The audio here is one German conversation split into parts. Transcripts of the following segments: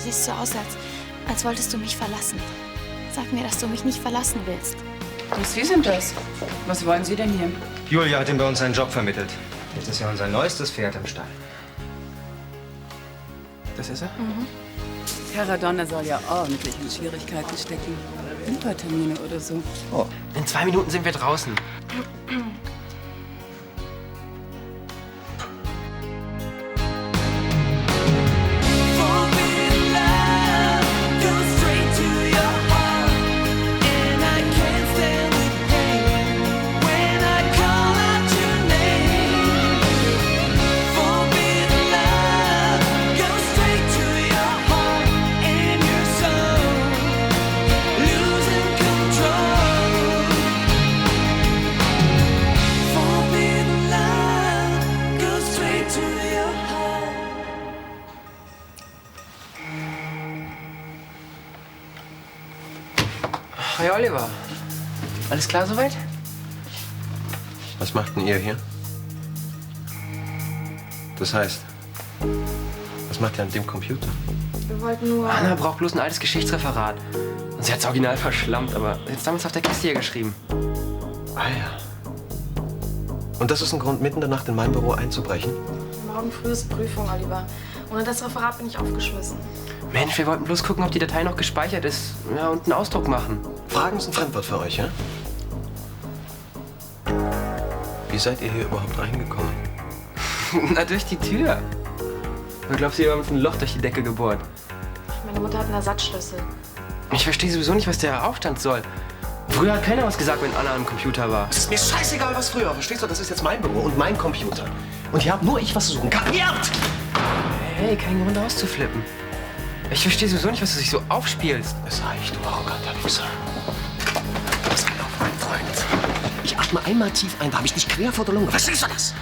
siehst so aus, als wolltest du mich verlassen. Sag mir, dass du mich nicht verlassen willst. Und Sie sind das. Was wollen Sie denn hier? Julia hat ihm bei uns einen Job vermittelt. Jetzt ist ja unser neuestes Pferd im Stall. Das ist er? Mhm. Herr Radonna soll ja ordentlich in Schwierigkeiten stecken. Liefertermine oder so. Oh, in 2 Minuten sind wir draußen. Hi Oliver. Alles klar soweit? Was macht denn ihr hier? Das heißt, was macht ihr an dem Computer? Wir wollten nur... Anna braucht bloß ein altes Geschichtsreferat. Und sie hat's original verschlammt, aber jetzt damals auf der Kiste hier geschrieben. Ah ja. Und das ist ein Grund, mitten in der Nacht in mein Büro einzubrechen? Morgen früh ist Prüfung, Oliver. Ohne das Referat bin ich aufgeschmissen. Mensch, wir wollten bloß gucken, ob die Datei noch gespeichert ist. Ja, und einen Ausdruck machen. Fragen ist ein Fremdwort für euch, ja? Wie seid ihr hier überhaupt reingekommen? Na, durch die Tür. Du glaubst, wir haben uns ein Loch durch die Decke gebohrt. Meine Mutter hat einen Ersatzschlüssel. Ich verstehe sowieso nicht, was der Aufstand soll. Früher hat keiner was gesagt, wenn Anna am Computer war. Es ist mir scheißegal, was früher. Verstehst du? Das ist jetzt mein Büro und mein Computer. Und hier hab nur ich was zu suchen. Kapiert? Hey, kein Grund auszuflippen. Ich verstehe sowieso nicht, was du dich so aufspielst. Es reicht, du arroganter Loser. Pass auf, mein Freund. Ich atme einmal tief ein, da habe ich dich quer vor der Lunge. Verstehst du das?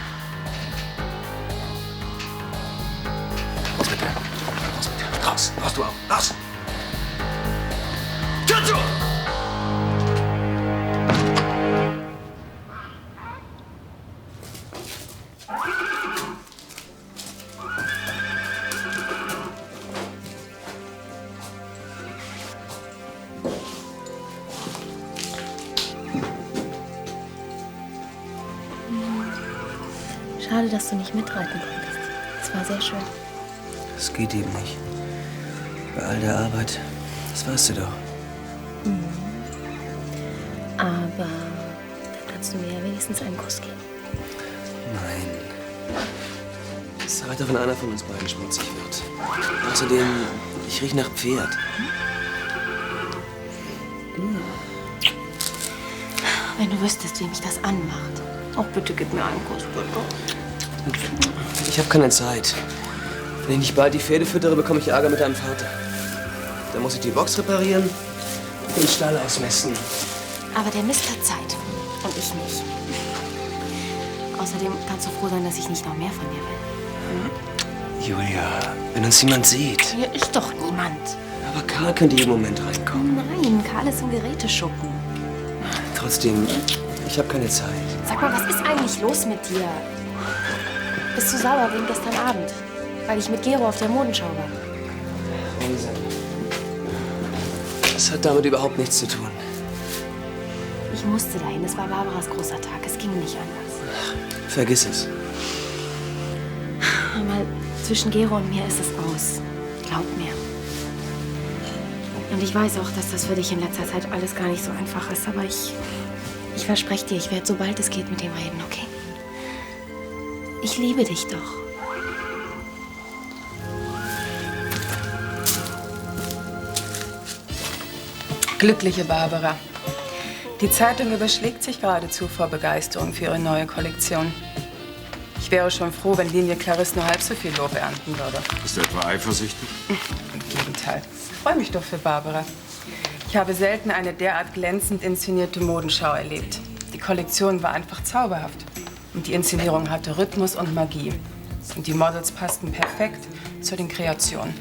Raus mit dir. Raus mit dir. Raus. Raus, du auch. Raus. Tür zu! Schade, dass du nicht mitreiten konntest. Es war sehr schön. Das geht eben nicht. Bei all der Arbeit, das weißt du doch. Mhm. Aber dann kannst du mir ja wenigstens einen Kuss geben. Nein. Es reicht, wenn einer von uns beiden schmutzig wird. Außerdem, ich rieche nach Pferd. Wenn du wüsstest, wie mich das anmacht. Auch bitte gib mir einen Kuss, bitte. Ich habe keine Zeit. Wenn ich nicht bald die Pferde füttere, bekomme ich Ärger mit deinem Vater. Dann muss ich die Box reparieren und den Stall ausmessen. Aber der Mist hat Zeit. Und ich nicht. Außerdem kannst du froh sein, dass ich nicht noch mehr von dir will. Julia, wenn uns jemand sieht. Hier ist doch niemand. Aber Karl könnte jeden Moment reinkommen. Nein, Karl ist im Geräteschuppen. Trotzdem, ich habe keine Zeit. Sag mal, was ist eigentlich los mit dir? Bist du sauer wegen gestern Abend? Weil ich mit Gero auf der Modenschau war? Unsinn. Das hat damit überhaupt nichts zu tun. Ich musste dahin. Es war Barbaras großer Tag. Es ging nicht anders. Vergiss es. Aber zwischen Gero und mir ist es aus. Glaub mir. Und ich weiß auch, dass das für dich in letzter Zeit alles gar nicht so einfach ist. Aber ich verspreche dir, ich werde, sobald es geht, mit ihm reden, okay? Ich liebe dich doch. Glückliche Barbara. Die Zeitung überschlägt sich geradezu vor Begeisterung für ihre neue Kollektion. Ich wäre schon froh, wenn Linie Clarisse nur halb so viel Lob ernten würde. Bist du etwa eifersüchtig? Im Gegenteil. Ich freue mich doch für Barbara. Ich habe selten eine derart glänzend inszenierte Modenschau erlebt. Die Kollektion war einfach zauberhaft. Und die Inszenierung hatte Rhythmus und Magie. Und die Models passten perfekt zu den Kreationen.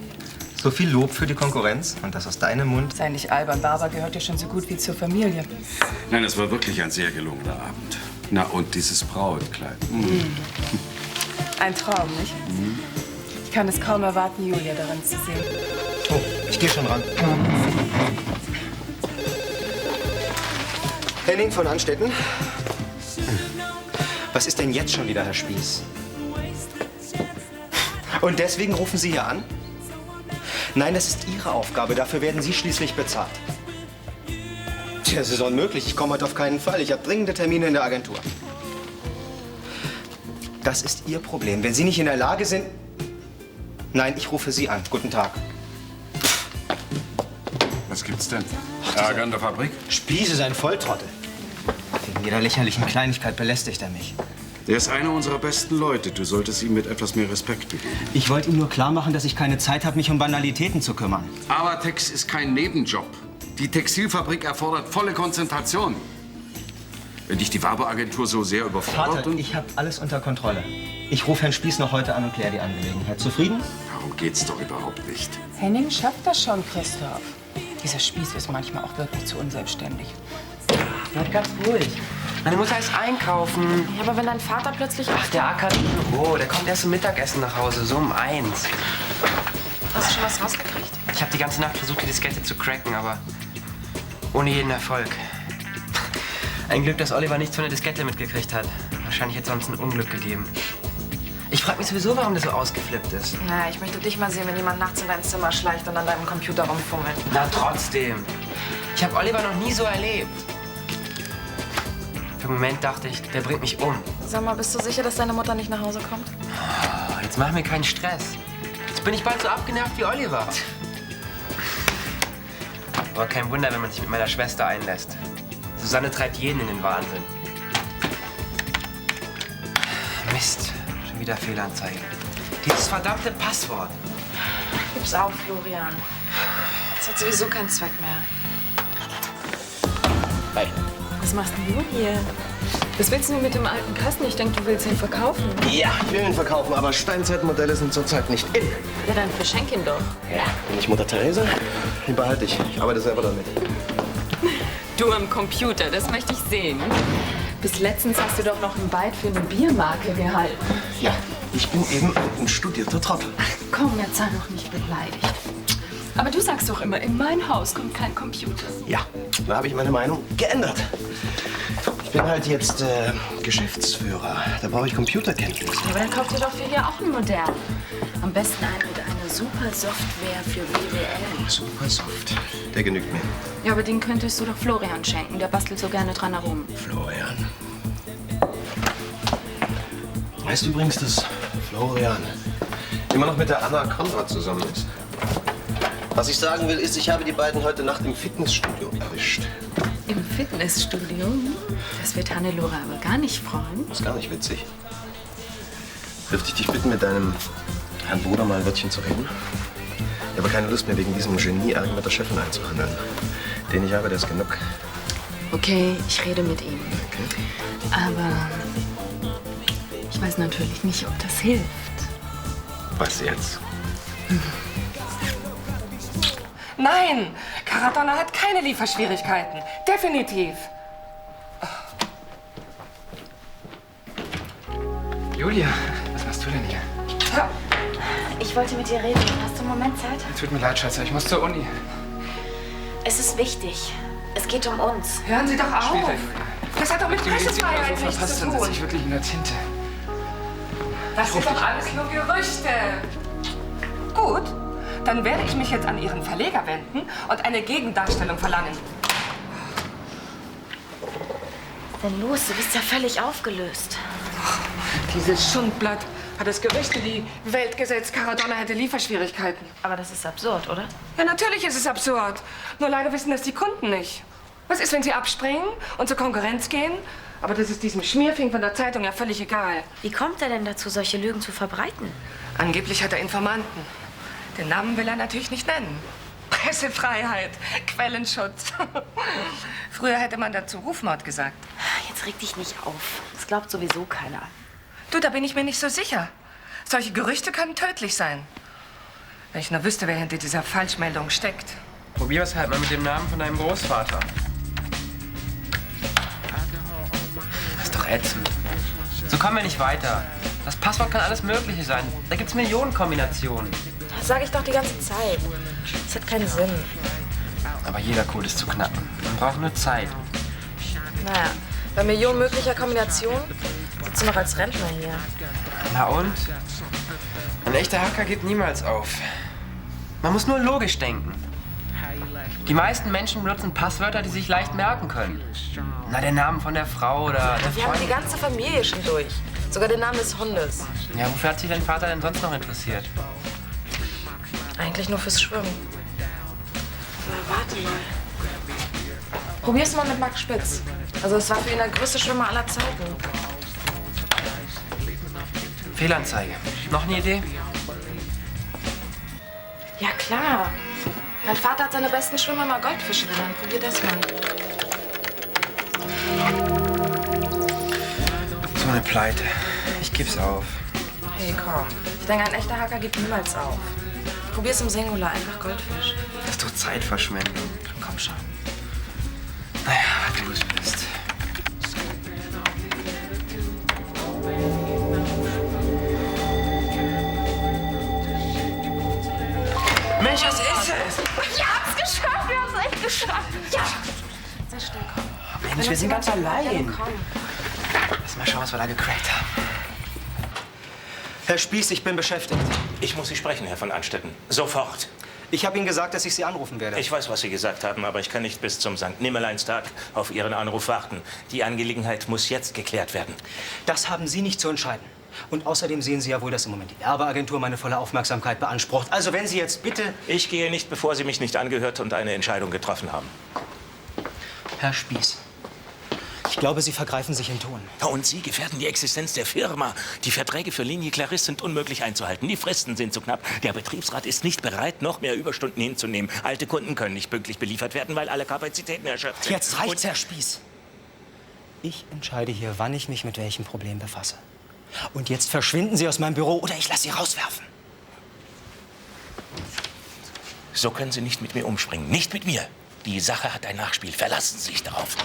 So viel Lob für die Konkurrenz und das aus deinem Mund. Sei nicht albern, Barbara gehört ja schon so gut wie zur Familie. Nein, es war wirklich ein sehr gelungener Abend. Na, und dieses Brautkleid. Ein Traum, nicht? Ich kann es kaum erwarten, Julia darin zu sehen. Oh, ich gehe schon ran. Henning von Anstetten. Was ist denn jetzt schon wieder, Herr Spieß? Und deswegen rufen Sie hier an? Nein, das ist Ihre Aufgabe. Dafür werden Sie schließlich bezahlt. Tja, das ist unmöglich. Ich komme heute auf keinen Fall. Ich habe dringende Termine in der Agentur. Das ist Ihr Problem. Wenn Sie nicht in der Lage sind... Nein, ich rufe Sie an. Guten Tag. Was gibt's denn? Ärger in der Fabrik? Spieß ist ein Volltrottel. Wegen jeder lächerlichen Kleinigkeit belästigt er mich. Er ist einer unserer besten Leute. Du solltest ihm mit etwas mehr Respekt begegnen. Ich wollte ihm nur klar machen, dass ich keine Zeit habe, mich um Banalitäten zu kümmern. Avatex ist kein Nebenjob. Die Textilfabrik erfordert volle Konzentration. Wenn dich die Werbeagentur so sehr überfordert Vater, ich habe alles unter Kontrolle. Ich rufe Herrn Spieß noch heute an und kläre die Angelegenheit. Zufrieden? Darum geht's doch überhaupt nicht. Henning schafft das schon, Christoph. Dieser Spieß ist manchmal auch wirklich zu unselbstständig. Bleib ganz ruhig. Meine Mutter ist einkaufen. Ja, aber wenn dein Vater plötzlich... Ach, der Acker hat ein Büro. Der kommt erst zum Mittagessen nach Hause, so um 1. Hast du schon was rausgekriegt? Ich habe die ganze Nacht versucht, die Diskette zu cracken, aber ohne jeden Erfolg. Ein Glück, dass Oliver nichts von der Diskette mitgekriegt hat. Wahrscheinlich hätte es sonst ein Unglück gegeben. Ich frage mich sowieso, warum der so ausgeflippt ist. Na, ich möchte dich mal sehen, wenn jemand nachts in dein Zimmer schleicht und an deinem Computer rumfummelt. Na, trotzdem. Ich habe Oliver noch nie so erlebt. Für einen Moment dachte ich, der bringt mich um. Sag mal, bist du sicher, dass deine Mutter nicht nach Hause kommt? Oh, jetzt mach mir keinen Stress. Jetzt bin ich bald so abgenervt wie Oliver. Aber kein Wunder, wenn man sich mit meiner Schwester einlässt. Susanne treibt jeden in den Wahnsinn. Mist, schon wieder Fehlanzeige. Dieses verdammte Passwort. Gib's auf, Florian. Das hat sowieso keinen Zweck mehr. Hi. Was machst denn du hier? Was willst du mit dem alten Kasten? Ich denke, du willst ihn verkaufen. Ja, ich will ihn verkaufen, aber Steinzeitmodelle sind zurzeit nicht in. Ja, dann verschenk ihn doch. Ja, bin ich Mutter Therese? Den behalte ich. Ich arbeite selber damit. Du am Computer, das möchte ich sehen. Bis letztens hast du doch noch ein Byte für eine Biermarke gehalten. Ja, ich bin eben ein studierter Trottel. Ach komm, jetzt sei doch nicht beleidigt. Aber du sagst doch immer, in mein Haus kommt kein Computer. Ja, da habe ich meine Meinung geändert. Ich bin halt jetzt Geschäftsführer. Da brauche ich Computerkenntnisse. Ja, aber dann kauft ihr doch für hier auch einen modernen. Am besten einen mit einer super Software für WWL. Super soft. Der genügt mir. Ja, aber den könntest du doch Florian schenken. Der bastelt so gerne dran herum. Florian. Weißt du übrigens, dass Florian immer noch mit der Anna Konrad zusammen ist? Was ich sagen will, ist, ich habe die beiden heute Nacht im Fitnessstudio erwischt. Im Fitnessstudio? Das wird Hannelore aber gar nicht freuen. Das ist gar nicht witzig. Dürfte ich dich bitten, mit deinem Herrn Bruder mal ein Wörtchen zu reden? Ich habe keine Lust mehr, wegen diesem Genie-Ärger mit der Chefin einzuhandeln. Den ich habe, der ist genug. Okay, ich rede mit ihm. Okay. Aber ich weiß natürlich nicht, ob das hilft. Was jetzt? Nein, Caradonna hat keine Lieferschwierigkeiten. Definitiv. Julia, was machst du denn hier? Ja, Ich wollte mit dir reden. Hast du einen Moment Zeit? Tut mir leid, Schatz, ich muss zur Uni. Es ist wichtig. Es geht um uns. hören Sie doch auf. Julia. Das hat doch mit Pressefreiheit nichts verpasst, zu dann sitze tun. ich wirklich in der Tinte. Das sind doch alles nur Gerüchte. Gut, dann werde ich mich jetzt an Ihren Verleger wenden und eine Gegendarstellung verlangen. Was ist denn los? Du bist ja völlig aufgelöst. Dieses Schundblatt hat das Gerücht in die Welt gesetzt, Caradonna hätte Lieferschwierigkeiten. Aber das ist absurd, oder? Ja, natürlich ist es absurd. Nur leider wissen das die Kunden nicht. Was ist, wenn sie abspringen und zur Konkurrenz gehen? Aber das ist diesem Schmierfink von der Zeitung ja völlig egal. Wie kommt er denn dazu, solche Lügen zu verbreiten? Angeblich hat er Informanten. Den Namen will er natürlich nicht nennen. Pressefreiheit, Quellenschutz. Früher hätte man dazu Rufmord gesagt. Jetzt reg dich nicht auf. Das glaubt sowieso keiner. Du, da bin ich mir nicht so sicher. Solche Gerüchte können tödlich sein. Wenn ich nur wüsste, wer hinter dieser Falschmeldung steckt. Probier es halt mal mit dem Namen von deinem Großvater. Das ist doch ätzend. So kommen wir nicht weiter. Das Passwort kann alles Mögliche sein. Da gibt's Millionen Kombinationen. Das sage ich doch die ganze Zeit. Das hat keinen Sinn. Aber jeder Code ist zu knacken. Man braucht nur Zeit. Naja, bei Millionen möglicher Kombinationen sitzt du noch als Rentner hier. Na und? Ein echter Hacker gibt niemals auf. Man muss nur logisch denken. Die meisten Menschen benutzen Passwörter, die sich leicht merken können. Na, der Name von der Frau oder der Wir haben die Freundin. ganze Familie schon durch. Sogar den Namen des Hundes. Ja, wofür hat sich dein Vater denn sonst noch interessiert? Eigentlich nur fürs Schwimmen. Aber warte mal. Probier's mal mit Max Spitz. Also es war für ihn der größte Schwimmer aller Zeiten. Fehlanzeige. Noch eine Idee? Ja klar. Mein Vater hat seine besten Schwimmer mal Goldfische genannt. Probier das mal. So eine Pleite. Ich geb's auf. Hey, komm. Ich denke, ein echter Hacker gibt niemals auf. Probier's im Singular, einfach Goldfisch. Das ist doch Zeitverschwendung. Komm schon. Naja, wenn du es bist. Mensch, was ist es? Ich hab's geschafft, wir haben's echt geschafft. Ja. Sei still, komm. Mensch, wir sind ganz allein. Komm. Lass mal schauen, was wir da gecrackt haben. Herr Spieß, ich bin beschäftigt. Ich muss Sie sprechen, Herr von Anstetten. Sofort. Ich habe Ihnen gesagt, dass ich Sie anrufen werde. Ich weiß, was Sie gesagt haben, aber ich kann nicht bis zum St. Nimmerleinstag auf Ihren Anruf warten. Die Angelegenheit muss jetzt geklärt werden. Das haben Sie nicht zu entscheiden. Und außerdem sehen Sie ja wohl, dass im Moment die Erbeagentur meine volle Aufmerksamkeit beansprucht. Also wenn Sie jetzt bitte... Ich gehe nicht, bevor Sie mich nicht angehört und eine Entscheidung getroffen haben. Herr Spieß, ich glaube, Sie vergreifen sich im Ton. Und Sie gefährden die Existenz der Firma. Die Verträge für Linie Clarisse sind unmöglich einzuhalten. Die Fristen sind zu knapp. Der Betriebsrat ist nicht bereit, noch mehr Überstunden hinzunehmen. Alte Kunden können nicht pünktlich beliefert werden, weil alle Kapazitäten erschöpft sind. Jetzt reicht's, Herr Spieß. Ich entscheide hier, wann ich mich mit welchem Problem befasse. Und jetzt verschwinden Sie aus meinem Büro oder ich lasse Sie rauswerfen. So können Sie nicht mit mir umspringen. Nicht mit mir. Die Sache hat ein Nachspiel. Verlassen Sie sich darauf.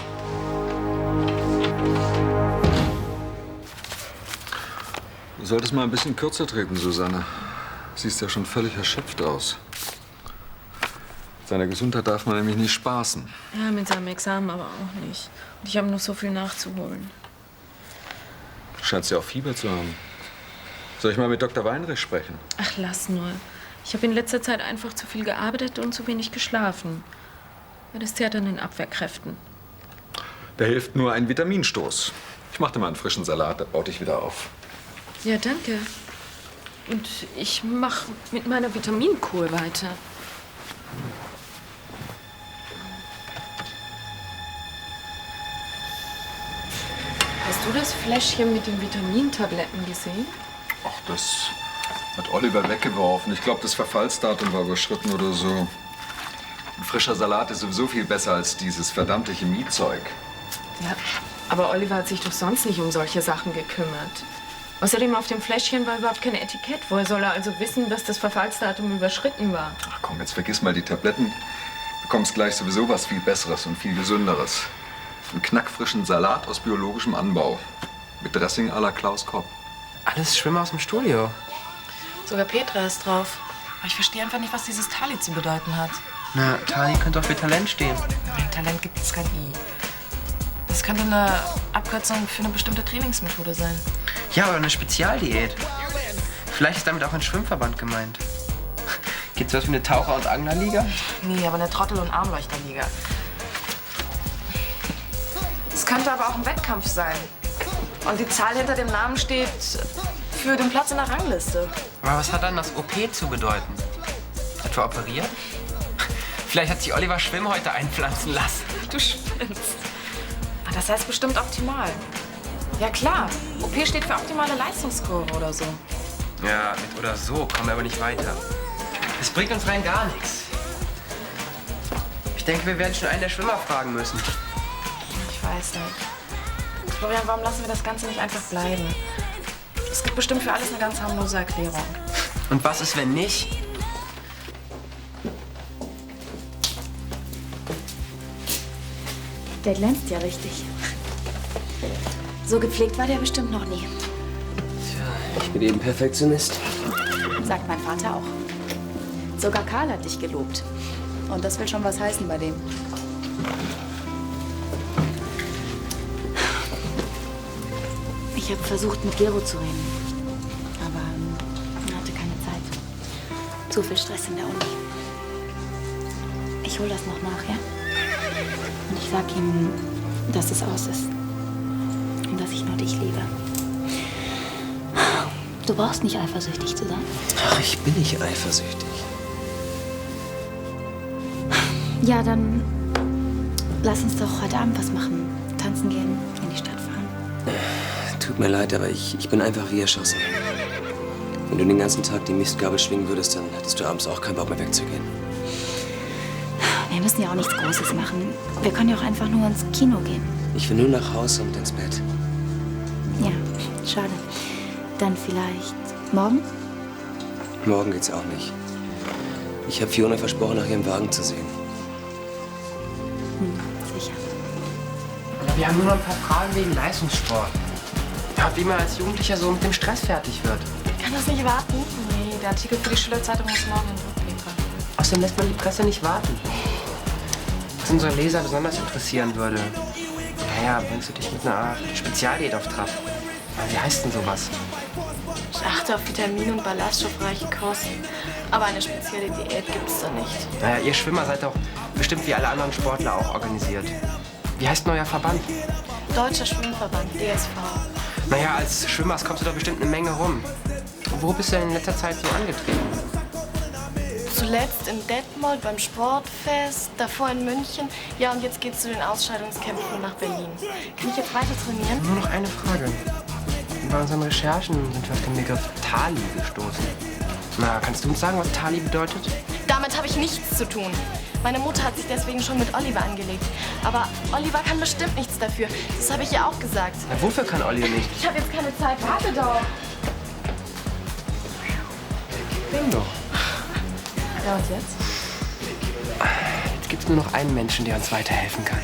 Du solltest mal ein bisschen kürzer treten, Susanne. Siehst ja schon völlig erschöpft aus. Seiner Gesundheit darf man nämlich nicht spaßen. Ja, mit seinem Examen aber auch nicht. Und ich habe noch so viel nachzuholen. Du scheinst ja auch Fieber zu haben. Soll ich mal mit Dr. Weinrich sprechen? Ach, lass nur. Ich habe in letzter Zeit einfach zu viel gearbeitet und zu wenig geschlafen. Das zehrt an den Abwehrkräften. Da hilft nur ein Vitaminstoß. Ich mach dir mal einen frischen Salat, der baut dich wieder auf. Ja, danke. Und ich mache mit meiner Vitaminkur weiter. Hast du das Fläschchen mit den Vitamintabletten gesehen? Ach, das hat Oliver weggeworfen. Ich glaube, das Verfallsdatum war überschritten oder so. Ein frischer Salat ist sowieso viel besser als dieses verdammte Chemiezeug. Ja, aber Oliver hat sich doch sonst nicht um solche Sachen gekümmert. Außerdem auf dem Fläschchen war überhaupt kein Etikett. Woher soll er also wissen, dass das Verfallsdatum überschritten war? Ach komm, jetzt vergiss mal die Tabletten. Du bekommst gleich sowieso was viel Besseres und viel Gesünderes. Einen knackfrischen Salat aus biologischem Anbau. Mit Dressing à la Klaus Kopp. Alles Schwimmer aus dem Studio. Sogar Petra ist drauf. Aber ich verstehe einfach nicht, was dieses Tali zu bedeuten hat. Na, Tali könnte doch für Talent stehen. Nein, Talent gibt es kein I. Das könnte eine Abkürzung für eine bestimmte Trainingsmethode sein. Ja, oder eine Spezialdiät. Vielleicht ist damit auch ein Schwimmverband gemeint. Gibt's was wie eine Taucher- und Anglerliga? Nee, aber eine Trottel- und Armleuchterliga. Es könnte aber auch ein Wettkampf sein. Und die Zahl hinter dem Namen steht für den Platz in der Rangliste. Aber was hat dann das OP zu bedeuten? Etwa operiert? Vielleicht hat sich Oliver Schwimm heute einpflanzen lassen. Du spinnst. Das heißt bestimmt optimal. Ja klar, OP steht für optimale Leistungskurve oder so. Ja, mit oder so kommen wir aber nicht weiter. Es bringt uns rein gar nichts. Ich denke, wir werden schon einen der Schwimmer fragen müssen. Ich weiß nicht. Florian, warum lassen wir das Ganze nicht einfach bleiben? Es gibt bestimmt für alles eine ganz harmlose Erklärung. Und was ist, wenn nicht? Der glänzt ja richtig. So gepflegt war der bestimmt noch nie. Ich bin eben Perfektionist. Sagt mein Vater auch. Sogar Karl hat dich gelobt. Und das will schon was heißen bei dem. Ich habe versucht, mit Gero zu reden. Aber er hatte keine Zeit. Zu viel Stress in der Uni. Ich hole das noch nach, ja? Und ich sag ihm, dass es aus ist. Und dass ich nur dich liebe. Du brauchst nicht eifersüchtig zu sein. Ach, ich bin nicht eifersüchtig. Ja, dann lass uns doch heute Abend was machen. Tanzen gehen, in die Stadt fahren. Tut mir leid, aber ich bin einfach wie erschossen. Wenn du den ganzen Tag die Mistgabel schwingen würdest, dann hättest du abends auch keinen Bock mehr wegzugehen. Wir müssen ja auch nichts Großes machen. Wir können ja auch einfach nur ins Kino gehen. Ich will nur nach Hause und ins Bett. Ja, schade. Dann vielleicht morgen? Morgen geht's auch nicht. Ich habe Fiona versprochen, nach ihrem Wagen zu sehen. Sicher. Wir haben nur noch ein paar Fragen wegen Leistungssport. Ja, wie man als Jugendlicher so mit dem Stress fertig wird. Kann das nicht warten? Nee, der Artikel für die Schülerzeitung muss morgen in Druck, Petra. Außerdem lässt man die Presse nicht warten. Was unsere Leser besonders interessieren würde. Naja, bringst du dich mit einer Art Spezialdiät auf Trab? Wie heißt denn sowas? Ich achte auf Vitamin- und ballaststoffreiche Kost. Aber eine spezielle Diät gibt es da nicht. Naja, ihr Schwimmer seid doch bestimmt wie alle anderen Sportler auch organisiert. Wie heißt denn euer Verband? Deutscher Schwimmverband, DSV. Naja, als Schwimmer kommst du doch bestimmt eine Menge rum. Wo bist du denn in letzter Zeit so angetreten? Zuletzt in Detmold beim Sportfest, davor in München. Ja, und jetzt geht's zu den Ausscheidungskämpfen nach Berlin. Kann ich jetzt weiter trainieren? Nur noch eine Frage. Bei unseren Recherchen sind wir auf den Begriff Tali gestoßen. Na, kannst du uns sagen, was Tali bedeutet? Damit habe ich nichts zu tun. Meine Mutter hat sich deswegen schon mit Oliver angelegt. Aber Oliver kann bestimmt nichts dafür. Das habe ich ihr auch gesagt. Na, wofür kann Olli nicht? Ich habe jetzt keine Zeit. Warte doch. Bingo. Ja, und jetzt? Jetzt gibt es nur noch einen Menschen, der uns weiterhelfen kann.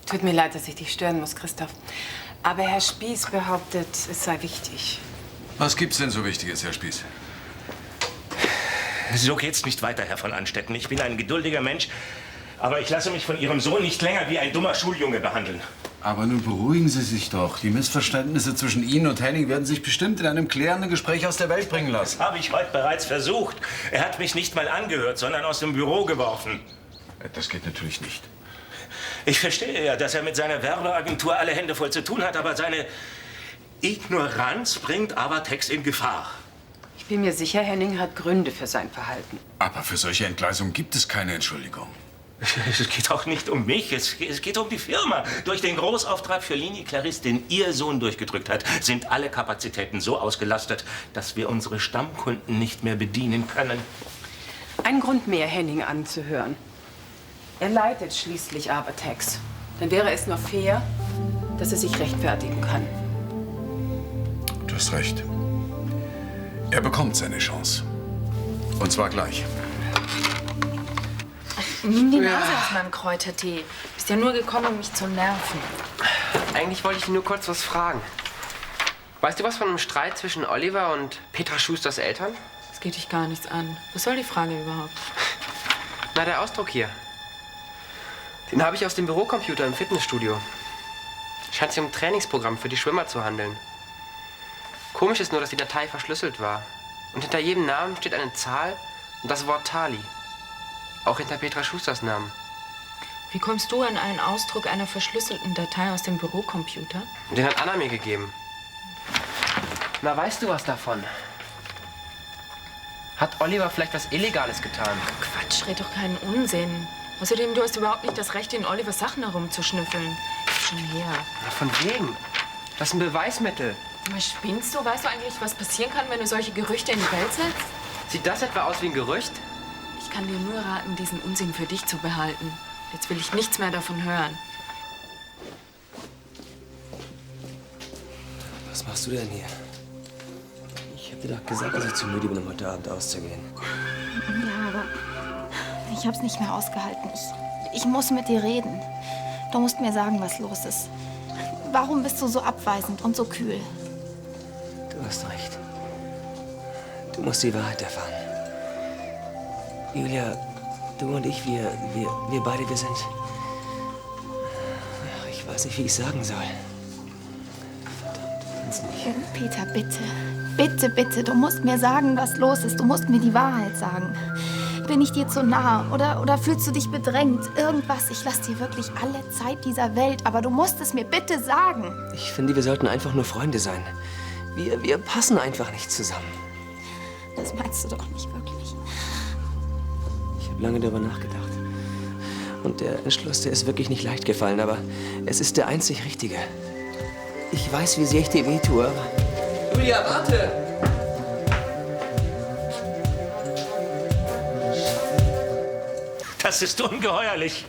Tut mir leid, dass ich dich stören muss, Christoph. Aber Herr Spieß behauptet, es sei wichtig. Was gibt's denn so Wichtiges, Herr Spieß? So geht's nicht weiter, Herr von Anstetten. Ich bin ein geduldiger Mensch, aber ich lasse mich von Ihrem Sohn nicht länger wie ein dummer Schuljunge behandeln. Aber nun beruhigen Sie sich doch. Die Missverständnisse zwischen Ihnen und Henning werden sich bestimmt in einem klärenden Gespräch aus der Welt bringen lassen. Das habe ich heute bereits versucht. Er hat mich nicht mal angehört, sondern aus dem Büro geworfen. Das geht natürlich nicht. Ich verstehe ja, dass er mit seiner Werbeagentur alle Hände voll zu tun hat, aber seine Ignoranz bringt Avatex in Gefahr. Ich bin mir sicher, Henning hat Gründe für sein Verhalten. Aber für solche Entgleisungen gibt es keine Entschuldigung. Es geht auch nicht um mich, es geht um die Firma. Durch den Großauftrag für Linie Clarisse, den Ihr Sohn durchgedrückt hat, sind alle Kapazitäten so ausgelastet, dass wir unsere Stammkunden nicht mehr bedienen können. Ein Grund mehr, Henning anzuhören. Er leitet schließlich Avatex. Dann wäre es nur fair, dass er sich rechtfertigen kann. Du hast recht. Er bekommt seine Chance. Und zwar gleich. Nimm die Nase aus meinem Kräutertee. Bist ja nur gekommen, um mich zu nerven. Eigentlich wollte ich nur kurz was fragen. Weißt du was von einem Streit zwischen Oliver und Petra Schusters Eltern? Das geht dich gar nichts an. Was soll die Frage überhaupt? Na, der Ausdruck hier. Den habe ich aus dem Bürocomputer im Fitnessstudio. Scheint sich um ein Trainingsprogramm für die Schwimmer zu handeln. Komisch ist nur, dass die Datei verschlüsselt war. Und hinter jedem Namen steht eine Zahl und das Wort Tali. Auch hinter Petra Schusters Namen. Wie kommst du an einen Ausdruck einer verschlüsselten Datei aus dem Bürocomputer? Den hat Anna mir gegeben. Na, weißt du was davon? Hat Oliver vielleicht was Illegales getan? Quatsch, red doch keinen Unsinn. Außerdem, du hast überhaupt nicht das Recht, in Olivers Sachen herumzuschnüffeln. Schon her. Na, von wegen. Das ist ein Beweismittel. Was spinnst du? Weißt du eigentlich, was passieren kann, wenn du solche Gerüchte in die Welt setzt? Sieht das etwa aus wie ein Gerücht? Ich kann dir nur raten, diesen Unsinn für dich zu behalten. Jetzt will ich nichts mehr davon hören. Was machst du denn hier? Ich hab dir doch gesagt, dass ich zu müde bin, um heute Abend auszugehen. Ja, aber ich hab's nicht mehr ausgehalten. Ich muss mit dir reden. Du musst mir sagen, was los ist. Warum bist du so abweisend und so kühl? Du hast recht. Du musst die Wahrheit erfahren. Julia, du und ich, wir beide, wir sind... Ich weiß nicht, wie ich sagen soll. Verdammt, du kannst nicht. Peter, bitte. Bitte, bitte, du musst mir sagen, was los ist. Du musst mir die Wahrheit sagen. Bin ich dir zu nah? Oder fühlst du dich bedrängt? Irgendwas, ich lass dir wirklich alle Zeit dieser Welt. Aber du musst es mir bitte sagen. Ich finde, wir sollten einfach nur Freunde sein. Wir passen einfach nicht zusammen. Das meinst du doch nicht wirklich. Ich habe lange darüber nachgedacht. Und der Entschluss, der ist wirklich nicht leicht gefallen, aber es ist der einzig Richtige. Ich weiß, wie sehr ich dir wehtue, aber... Julia, warte! Das ist ungeheuerlich.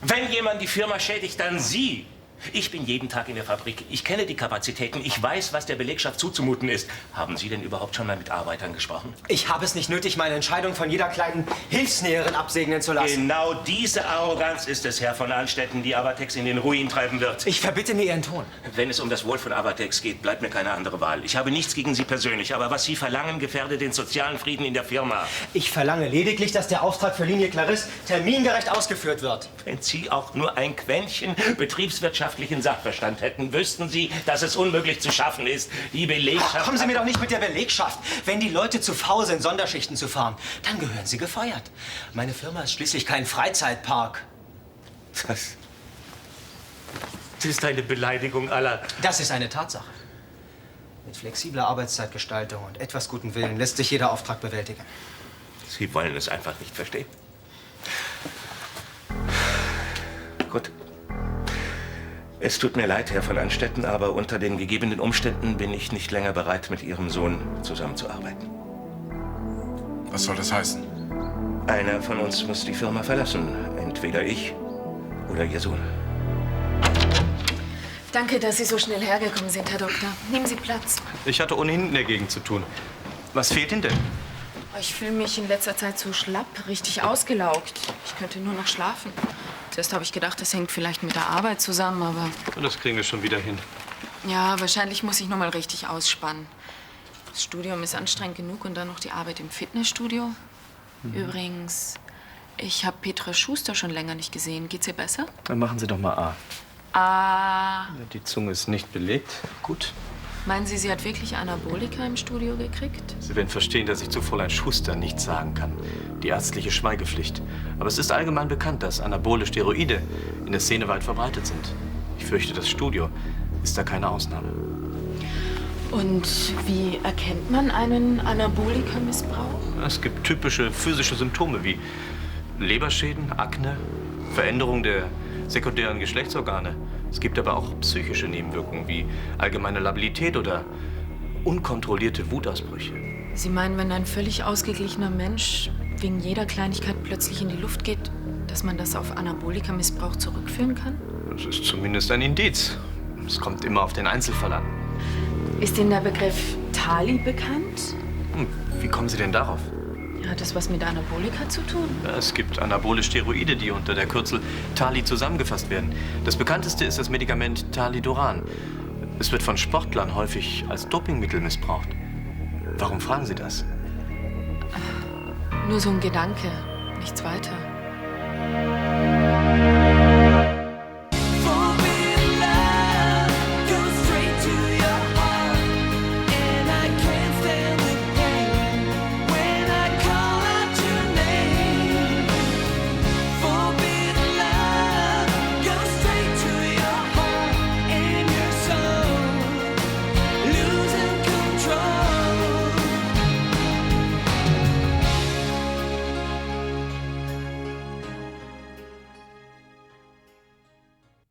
Wenn jemand die Firma schädigt, dann Sie. Ich bin jeden Tag in der Fabrik. Ich kenne die Kapazitäten. Ich weiß, was der Belegschaft zuzumuten ist. Haben Sie denn überhaupt schon mal mit Arbeitern gesprochen? Ich habe es nicht nötig, meine Entscheidung von jeder kleinen Hilfsnäherin absegnen zu lassen. Genau diese Arroganz ist es, Herr von Anstetten, die Avatex in den Ruin treiben wird. Ich verbitte mir Ihren Ton. Wenn es um das Wohl von Avatex geht, bleibt mir keine andere Wahl. Ich habe nichts gegen Sie persönlich, aber was Sie verlangen, gefährdet den sozialen Frieden in der Firma. Ich verlange lediglich, dass der Auftrag für Linie Clarisse termingerecht ausgeführt wird. Wenn Sie auch nur ein Quäntchen betriebswirtschaftlichen Sachverstand hätten, wüssten Sie, dass es unmöglich zu schaffen ist. Die Belegschaft... Ach, kommen Sie mir doch nicht mit der Belegschaft. Wenn die Leute zu faul sind, Sonderschichten zu fahren, dann gehören sie gefeuert. Meine Firma ist schließlich kein Freizeitpark. Das ist eine Beleidigung aller... Das ist eine Tatsache. Mit flexibler Arbeitszeitgestaltung und etwas guten Willen lässt sich jeder Auftrag bewältigen. Sie wollen es einfach nicht verstehen. Gut. Es tut mir leid, Herr von Anstetten, aber unter den gegebenen Umständen bin ich nicht länger bereit, mit Ihrem Sohn zusammenzuarbeiten. Was soll das heißen? Einer von uns muss die Firma verlassen. Entweder ich oder Ihr Sohn. Danke, dass Sie so schnell hergekommen sind, Herr Doktor. Nehmen Sie Platz. Ich hatte ohnehin in der Gegend zu tun. Was fehlt Ihnen denn? Ich fühle mich in letzter Zeit so schlapp, richtig ausgelaugt. Ich könnte nur noch schlafen. Zuerst habe ich gedacht, das hängt vielleicht mit der Arbeit zusammen, aber... Das kriegen wir schon wieder hin. Ja, wahrscheinlich muss ich noch mal richtig ausspannen. Das Studium ist anstrengend genug und dann noch die Arbeit im Fitnessstudio. Übrigens, ich habe Petra Schuster schon länger nicht gesehen. Geht's ihr besser? Dann machen Sie doch mal A. Ah. Die Zunge ist nicht belegt. Gut. Meinen Sie, sie hat wirklich Anabolika im Studio gekriegt? Sie werden verstehen, dass ich zu Fräulein Schuster nichts sagen kann. Die ärztliche Schweigepflicht. Aber es ist allgemein bekannt, dass anabole Steroide in der Szene weit verbreitet sind. Ich fürchte, das Studio ist da keine Ausnahme. Und wie erkennt man einen Anabolika-Missbrauch? Es gibt typische physische Symptome wie Leberschäden, Akne, Veränderung der sekundären Geschlechtsorgane. Es gibt aber auch psychische Nebenwirkungen wie allgemeine Labilität oder unkontrollierte Wutausbrüche. Sie meinen, wenn ein völlig ausgeglichener Mensch wegen jeder Kleinigkeit plötzlich in die Luft geht, dass man das auf Anabolika-Missbrauch zurückführen kann? Das ist zumindest ein Indiz. Es kommt immer auf den Einzelfall an. Ist Ihnen der Begriff Tali bekannt? Wie kommen Sie denn darauf? Hat das was mit Anabolika zu tun? Ja, es gibt anabole Steroide, die unter der Kürzel Tali zusammengefasst werden. Das bekannteste ist das Medikament Talidoran. Es wird von Sportlern häufig als Dopingmittel missbraucht. Warum fragen Sie das? Nur so ein Gedanke, nichts weiter.